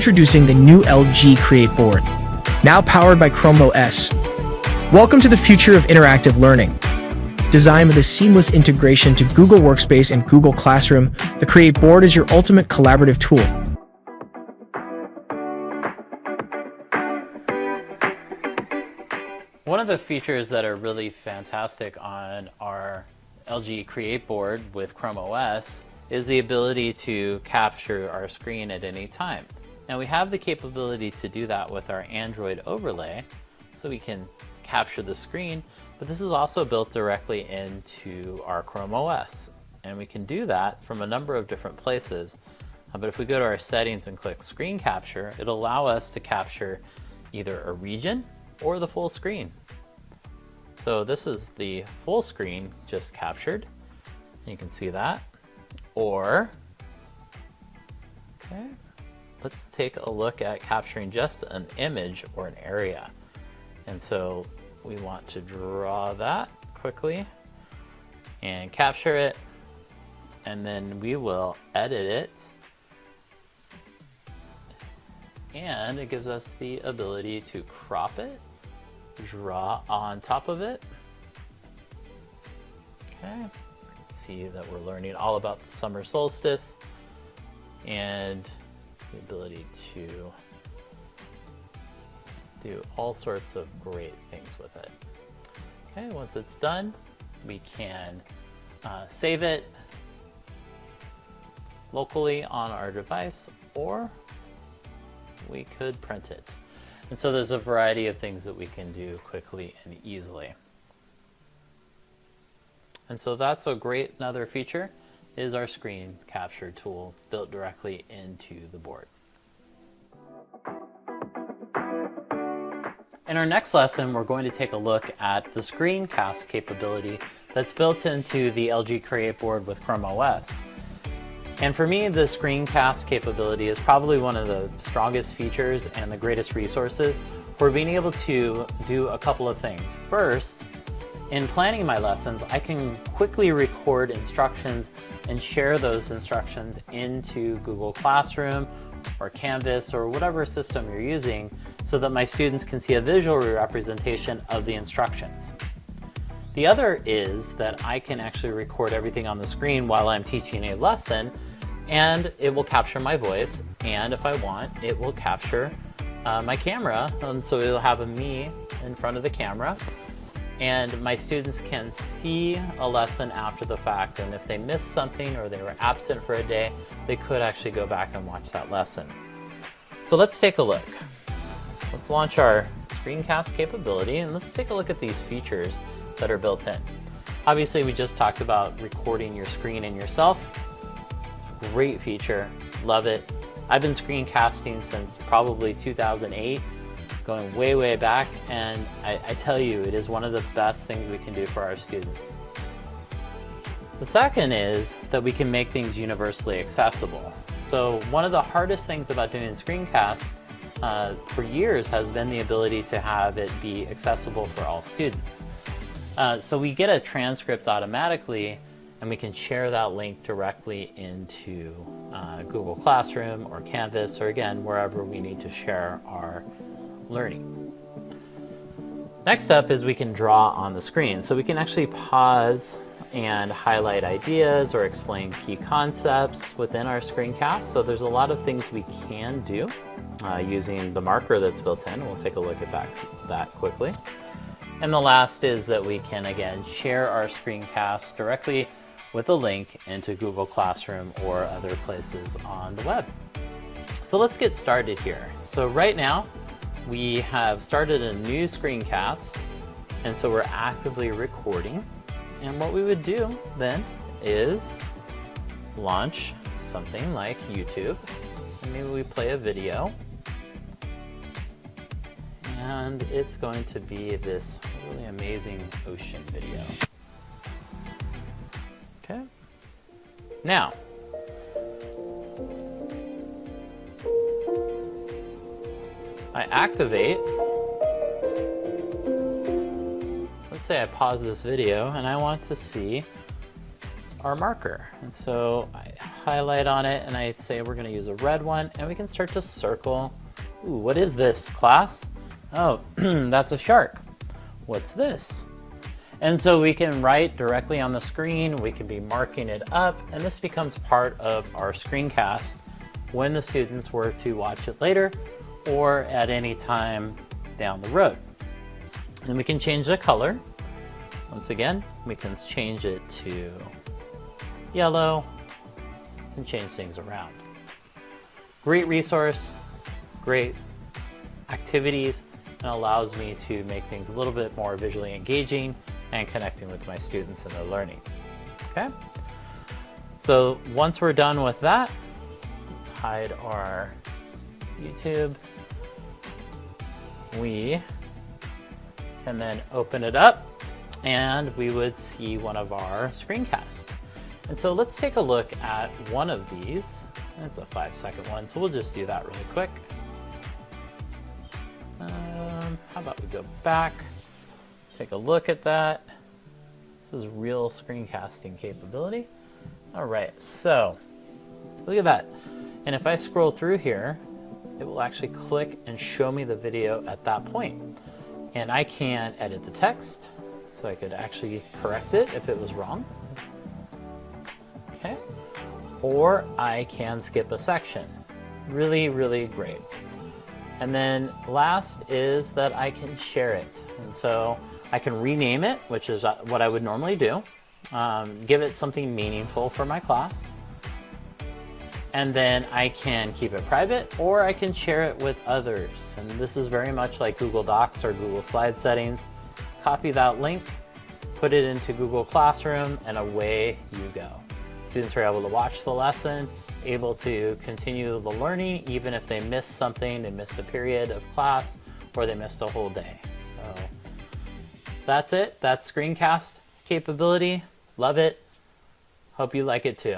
Introducing the new LG CreateBoard, now powered by ChromeOS. Welcome to the future of interactive learning. Designed with a seamless integration to Google Workspace and Google Classroom, the CreateBoard is your ultimate collaborative tool. One of the features that are really fantastic on our LG CreateBoard with ChromeOS is the ability to capture our screen at any time. Now we have the capability to do that with our Android overlay, so we can capture the screen, but this is also built directly into our ChromeOS. And we can do that from a number of different places. But if we go to our settings and click Screen Capture, it'll allow us to capture either a region or the full screen. So this is the full screen just captured. You can see that. Or, okay, let's take a look at capturing just an image or an area. And so we want to draw that quickly and capture it, and then we will edit it. And it gives us the ability to crop it, draw on top of it. Okay. See that we're learning all about the summer solstice and the ability to do all sorts of great things with it. Okay, once it's done, we can save it locally on our device, or we could print it. And so there's a variety of things that we can do quickly and easily. And so that's a great another feature is our screen capture tool built directly into the board. In our next lesson, we're going to take a look at the Screencast capability that's built into the LG CreateBoard with ChromeOS. And for me, the Screencast capability is probably one of the strongest features and the greatest resources for being able to do a couple of things. First, in planning my lessons, I can quickly record instructions and share those instructions into Google Classroom or Canvas or whatever system you're using so that my students can see a visual representation of the instructions. The other is that I can actually record everything on the screen while I'm teaching a lesson, and it will capture my voice, and if I want, it will capture my camera, and so it'll have me in front of the camera. And my students can see a lesson after the fact, and if they missed something or they were absent for a day, they could actually go back and watch that lesson. So let's take a look. Let's launch our Screencast capability, and let's take a look at these features that are built in. Obviously, we just talked about recording your screen and yourself. It's a great feature, love it. I've been screencasting since probably 2008. Going way, way back, and I tell you, it is one of the best things we can do for our students. The second is that we can make things universally accessible. So one of the hardest things about doing screencasts for years has been the ability to have it be accessible for all students. So we get a transcript automatically, and we can share that link directly into Google Classroom or Canvas, or again, wherever we need to share our learning. Next up is we can draw on the screen. So we can actually pause and highlight ideas or explain key concepts within our screencast. So there's a lot of things we can do using the marker that's built in. We'll take a look at that quickly. And the last is that we can, again, share our screencast directly with a link into Google Classroom or other places on the web. So let's get started here. So right now, we have started a new screencast, and so we're actively recording. And what we would do then is launch something like YouTube. And maybe we play a video. And it's going to be this really amazing ocean video. Okay. Now, I activate. Let's say I pause this video and I want to see our marker. And so I highlight on it, and I say we're going to use a red one, and we can start to circle. Ooh, what is this, class? Oh, that's a shark. What's this? And so we can write directly on the screen, we can be marking it up, and this becomes part of our screencast when the students were to watch it later or at any time down the road. And we can change the color. Once again, we can change it to yellow, and change things around. Great resource, great activities, and allows me to make things a little bit more visually engaging and connecting with my students and their learning. Okay? So once we're done with that, let's hide our YouTube. We can then open it up and we would see one of our screencasts. And so let's take a look at one of these. It's a 5-second one, so we'll just do that really quick. How about we go back, take a look at that. This is real screencasting capability. All right, so look at that. And if I scroll through here, it will actually click and show me the video at that point. And I can edit the text, so I could actually correct it if it was wrong. Okay, or I can skip a section. Really, really great. And then last is that I can share it. And so I can rename it, which is what I would normally do. Give it something meaningful for my class. And then I can keep it private, or I can share it with others. And this is very much like Google Docs or Google Slide settings. Copy that link, put it into Google Classroom, and away you go. Students are able to watch the lesson, able to continue the learning, even if they missed something, they missed a period of class, or they missed a whole day. So that's it. That's screencast capability. Love it. Hope you like it too.